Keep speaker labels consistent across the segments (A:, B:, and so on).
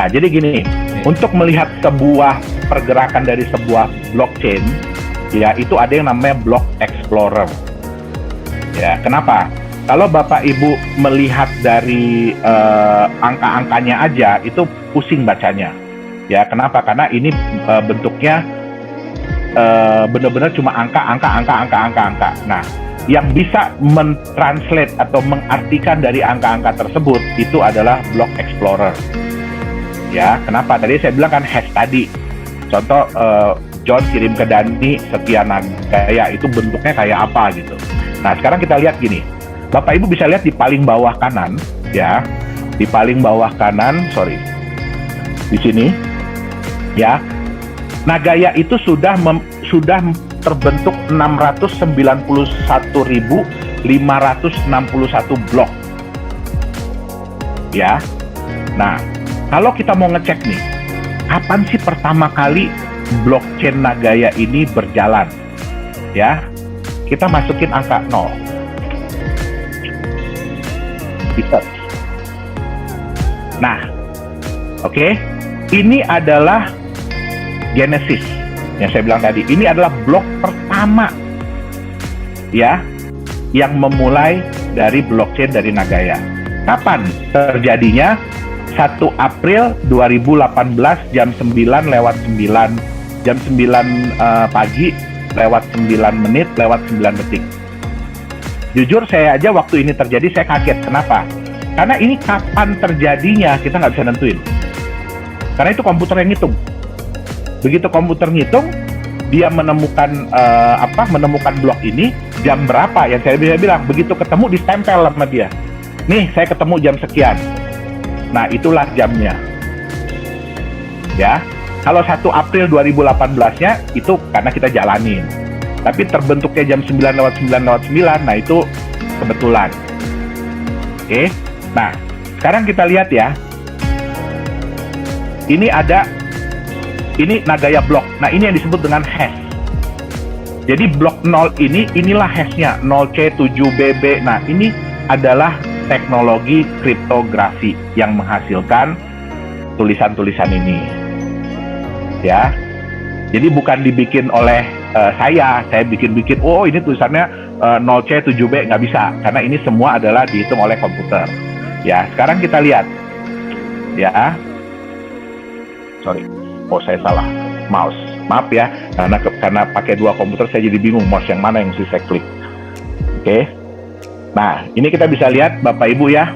A: Ya, jadi gini, untuk melihat sebuah pergerakan dari sebuah blockchain, ya itu ada yang namanya Block Explorer. Ya, kenapa? Kalau Bapak Ibu melihat dari angka-angkanya aja, itu pusing bacanya. Ya, kenapa? Karena ini bentuknya benar-benar cuma angka. Nah, yang bisa mentranslate atau mengartikan dari angka-angka tersebut itu adalah Block Explorer. Ya, kenapa? Tadi saya bilang kan hash tadi. Contoh John kirim ke Dani sekian gaya, itu bentuknya kayak apa gitu. Nah, sekarang kita lihat gini. Bapak Ibu bisa lihat di paling bawah kanan, ya. Di paling bawah kanan, di sini. Ya. Nagaya itu sudah terbentuk 691.561 blok. Ya. Nah, kalau kita mau ngecek nih, kapan sih pertama kali blockchain Nagaya ini berjalan? Ya. Kita masukin angka 0. Bisa. Nah, oke. Ini adalah Genesis yang saya bilang tadi. Ini adalah blok pertama ya yang memulai dari blockchain dari Nagaya. Kapan terjadinya? 1 April 2018 jam 9 pagi lewat 9 menit lewat 9 detik. Jujur saya aja waktu ini terjadi saya kaget. Kenapa? Karena ini kapan terjadinya kita nggak bisa nentuin. Karena itu komputer yang ngitung. Begitu komputer ngitung, dia menemukan menemukan blok ini jam berapa, yang saya bisa bilang begitu ketemu ditempel sama dia. Nih, saya ketemu jam sekian. Nah, itulah jamnya. Ya. Kalau 1 April 2018-nya itu karena kita jalanin. Tapi terbentuknya jam 9 lewat 9, nah itu kebetulan. Oke. Nah, sekarang kita lihat ya. Ini Nagaya blok. Nah, ini yang disebut dengan hash. Jadi blok 0 inilah hashnya, 0C7BB. Nah, ini adalah teknologi kriptografi yang menghasilkan tulisan-tulisan ini. Ya. Jadi bukan dibikin oleh saya bikin-bikin, oh ini tulisannya 0C7B, nggak bisa. Karena ini semua adalah dihitung oleh komputer. Ya, sekarang kita lihat. Ya. Sorry. Oh, saya salah mouse, maaf ya, karena pakai 2 komputer saya jadi bingung mouse yang mana yang mesti saya klik. Oke. Nah, ini kita bisa lihat Bapak Ibu ya.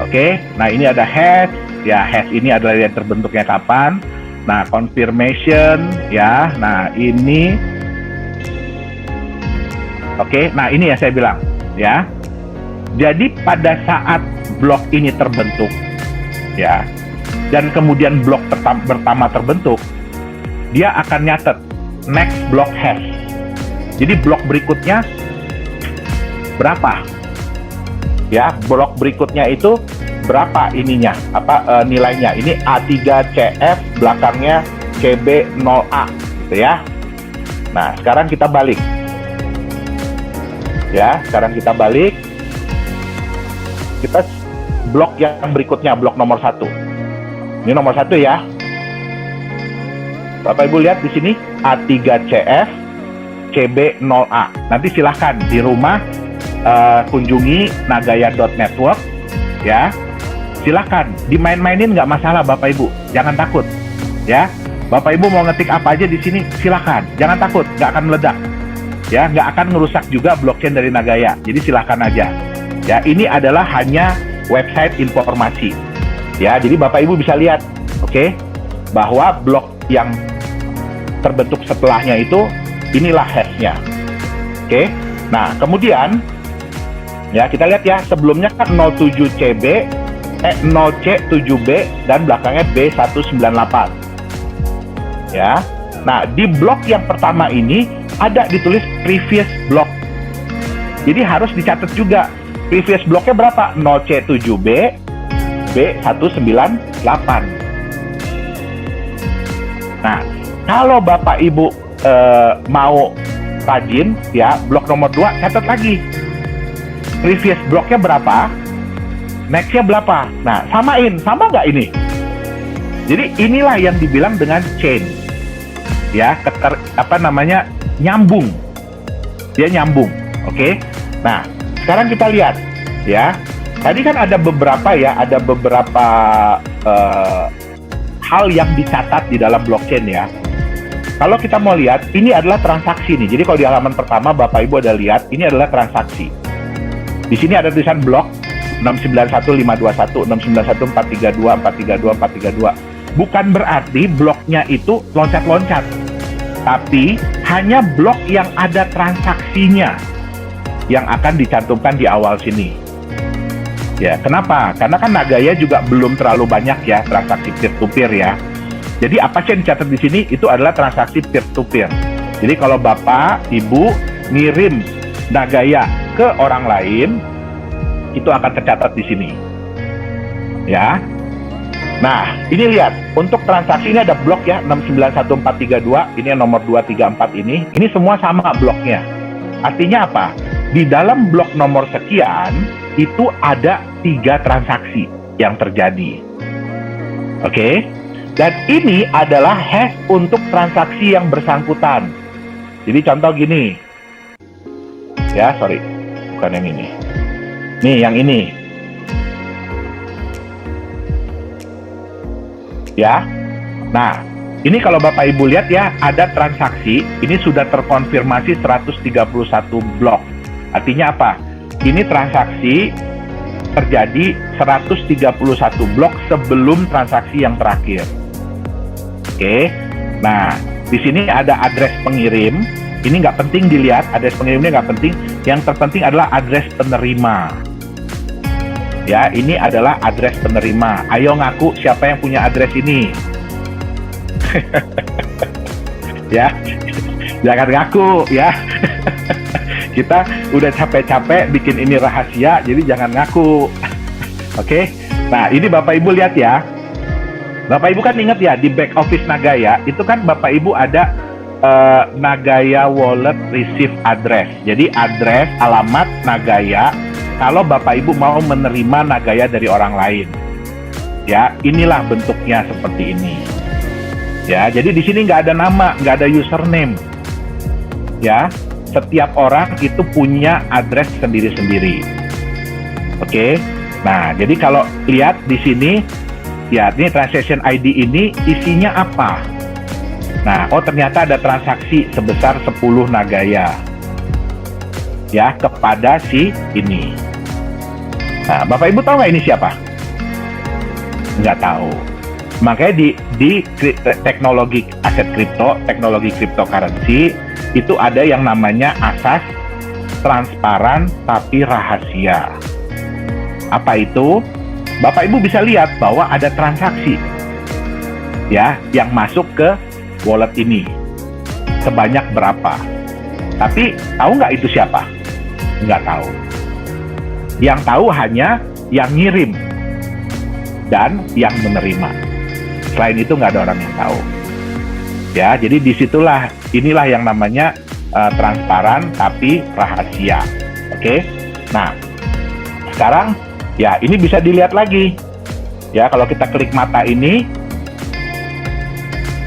A: Oke. Nah, ini ada hash. Ya, hash ini adalah yang terbentuknya kapan. Nah, confirmation ya. Nah, ini oke. Nah, ini yang saya bilang ya. Jadi pada saat blok ini terbentuk ya, dan kemudian blok pertama terbentuk, dia akan nyatet next block hash. Jadi blok berikutnya berapa? Ya, blok berikutnya itu berapa ininya? Nilainya? Ini A3CF, belakangnya CB0A, gitu ya. Nah, sekarang kita balik. Ya, sekarang kita balik. Kita blok yang berikutnya, blok nomor 1. Ini nomor 1 ya. Bapak Ibu lihat di sini A3CF CB0A. Nanti silahkan di rumah kunjungi nagaya.network ya. Silahkan dimain-mainin, nggak masalah Bapak Ibu. Jangan takut ya. Bapak Ibu mau ngetik apa aja di sini silahkan. Jangan takut, nggak akan meledak. Ya, nggak akan ngerusak juga blockchain dari Nagaya. Jadi silahkan aja. Ya, ini adalah hanya website informasi. Ya, jadi Bapak Ibu bisa lihat, oke, bahwa blok yang terbentuk setelahnya itu inilah hashnya. Oke. Nah, kemudian ya kita lihat ya, sebelumnya kan 0C7B dan belakangnya B198. Ya. Nah, di blok yang pertama ini ada ditulis previous block. Jadi harus dicatat juga previous blocknya berapa? 0C7B B198. Nah, kalau Bapak Ibu mau rajin ya, blok nomor 2 catat lagi. Previous blocknya berapa? Next-nya berapa? Nah, samain. Sama nggak ini? Jadi inilah yang dibilang dengan chain. Ya, nyambung. Dia nyambung. Oke? Nah, sekarang kita lihat. Ya, tadi kan ada beberapa hal yang dicatat di dalam blockchain ya. Kalau kita mau lihat, ini adalah transaksi nih. Jadi kalau di halaman pertama Bapak Ibu ada lihat, ini adalah transaksi. Di sini ada tulisan blok 691.521, 691.432, 432, 432. Bukan berarti bloknya itu loncat-loncat. Tapi hanya blok yang ada transaksinya yang akan dicantumkan di awal sini. Ya, kenapa? Karena kan Nagaya juga belum terlalu banyak ya transaksi peer-to-peer ya. Jadi apa sih yang dicatat di sini? Itu adalah transaksi peer-to-peer. Jadi kalau Bapak, Ibu ngirim Nagaya ke orang lain, itu akan tercatat di sini. Ya. Nah, ini lihat. Untuk transaksi ini ada blok ya, 691432. Ini yang nomor 234 ini. Ini semua sama bloknya. Artinya apa? Di dalam blok nomor sekian, itu ada 3 transaksi yang terjadi. Oke? Dan ini adalah hash untuk transaksi yang bersangkutan. Jadi contoh gini. Ya, sorry. Bukan yang ini. Nih, yang ini. Ya. Nah, ini kalau Bapak Ibu lihat ya, ada transaksi. Ini sudah terkonfirmasi 131 blok. Artinya apa? Ini transaksi terjadi 131 blok sebelum transaksi yang terakhir. Oke, nah di sini ada address pengirim. Ini nggak penting dilihat, address pengirimnya nggak penting. Yang terpenting adalah address penerima. Ya, ini adalah address penerima. Ayo ngaku siapa yang punya address ini. Ya, jangan ngaku ya. Kita udah capek-capek bikin ini rahasia, jadi jangan ngaku. Oke, nah ini Bapak Ibu lihat ya. Bapak Ibu kan ingat ya, di back office Nagaya, itu kan Bapak Ibu ada Nagaya Wallet Receive Address. Jadi address, alamat Nagaya, kalau Bapak Ibu mau menerima Nagaya dari orang lain. Ya, inilah bentuknya seperti ini. Ya, jadi di sini nggak ada nama, nggak ada username. Ya, setiap orang itu punya address sendiri-sendiri. Oke, nah jadi kalau lihat di sini, ya, ini transaction ID ini isinya apa? Nah, oh ternyata ada transaksi sebesar 10 Nagaya. Ya, kepada si ini. Nah, Bapak Ibu tahu nggak ini siapa? Nggak tahu. Makanya di teknologi aset kripto, teknologi cryptocurrency, itu ada yang namanya asas transparan tapi rahasia. Apa itu? Bapak Ibu bisa lihat bahwa ada transaksi ya yang masuk ke wallet ini sebanyak berapa. Tapi tahu nggak itu siapa? Nggak tahu. Yang tahu hanya yang ngirim dan yang menerima. Selain itu nggak ada orang yang tahu. Ya, jadi inilah yang namanya transparan tapi rahasia. Oke? Nah, sekarang ya, ini bisa dilihat lagi. Ya, kalau kita klik mata ini,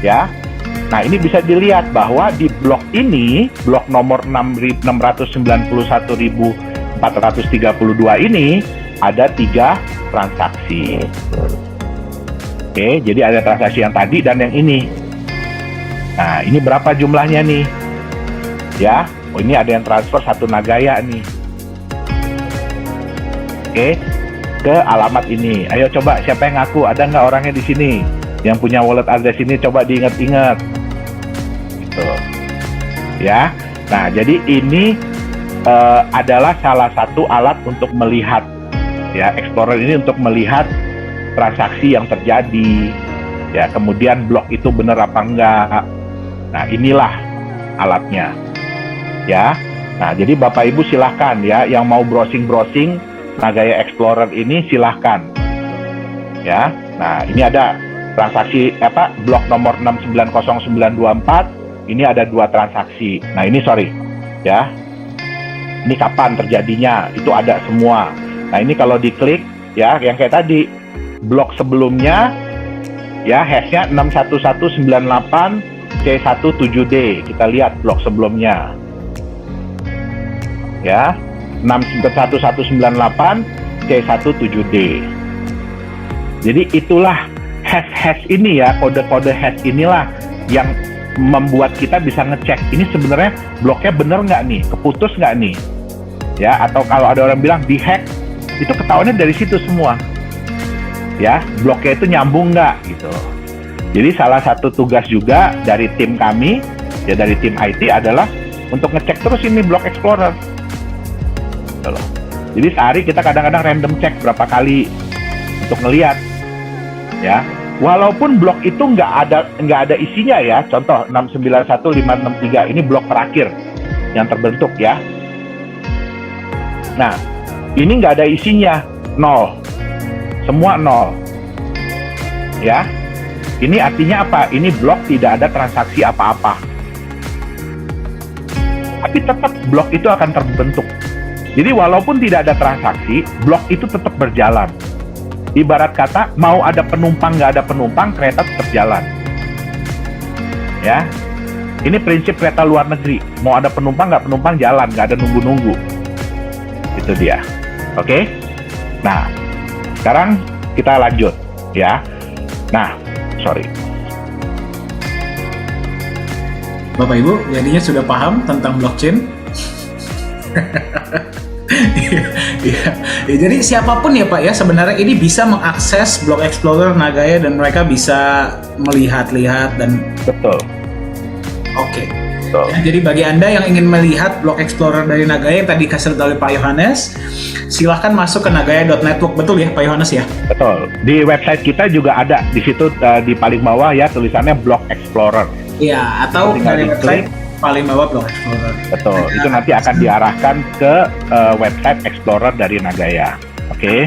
A: ya. Nah, ini bisa dilihat bahwa di blok ini, blok nomor 691.432 ini ada 3 transaksi. Oke, jadi ada transaksi yang tadi dan yang ini. Nah, ini berapa jumlahnya nih? Ya, oh ini ada yang transfer 1 Nagaya nih. Oke, ke alamat ini. Ayo coba siapa yang ngaku? Ada nggak orangnya di sini yang punya wallet address ini? Coba diingat-ingat. Gitu. Ya. Nah, jadi ini adalah salah satu alat untuk melihat, ya, Explorer ini untuk melihat transaksi yang terjadi. Ya, kemudian blok itu benar apa enggak. Nah, inilah alatnya. Ya. Nah, jadi Bapak Ibu silahkan ya, yang mau browsing-browsing Nagaya Explorer ini silahkan. Ya. Nah, ini ada transaksi blok nomor 6900924. Ini ada 2 transaksi. Nah, ini sorry. Ya. Ini kapan terjadinya? Itu ada semua. Nah, ini kalau diklik ya, yang kayak tadi blok sebelumnya ya hashnya 61198 C17D. Kita lihat blok sebelumnya ya, 61198 C17D. Jadi itulah hash ini ya, kode-kode hash inilah yang membuat kita bisa ngecek ini sebenarnya bloknya bener nggak nih, keputus nggak nih ya, atau kalau ada orang bilang dihack, itu ketahuannya dari situ semua ya, bloknya itu nyambung nggak gitu. Jadi salah satu tugas juga dari tim kami ya, dari tim IT adalah untuk ngecek terus ini Block Explorer gitu loh. Jadi sehari kita kadang-kadang random cek berapa kali untuk ngelihat ya, walaupun blok itu nggak ada isinya ya. Contoh 691.563 ini blok terakhir yang terbentuk ya. Nah, ini nggak ada isinya, 0, semua 0 ya. Ini artinya apa? Ini blok tidak ada transaksi apa-apa, tapi tetap blok itu akan terbentuk. Jadi walaupun tidak ada transaksi, blok itu tetap berjalan. Ibarat kata, mau ada penumpang nggak ada penumpang, kereta tetap jalan. Ya, ini prinsip kereta luar negeri. Mau ada penumpang nggak penumpang jalan, nggak ada nunggu-nunggu. Itu dia. Oke? Nah, sekarang kita lanjut ya. Nah, sorry.
B: Bapak Ibu, jadinya sudah paham tentang blockchain? Ya, jadi siapapun ya Pak ya, sebenarnya ini bisa mengakses Block Explorer Nagaya dan mereka bisa melihat-lihat dan
A: Betul.
B: Oke.
A: Betul.
B: Ya, jadi bagi Anda yang ingin melihat Block Explorer dari Nagaya yang tadi kasih oleh Pak Yohanes, silahkan masuk ke nagaya.network, betul ya Pak Yohanes ya?
A: Betul. Di website kita juga ada di situ di paling bawah ya tulisannya Block Explorer.
B: Iya, atau dari website paling bawah Block Explorer.
A: Betul. Itu nanti akan diarahkan ke website Explorer dari Nagaya. Oke.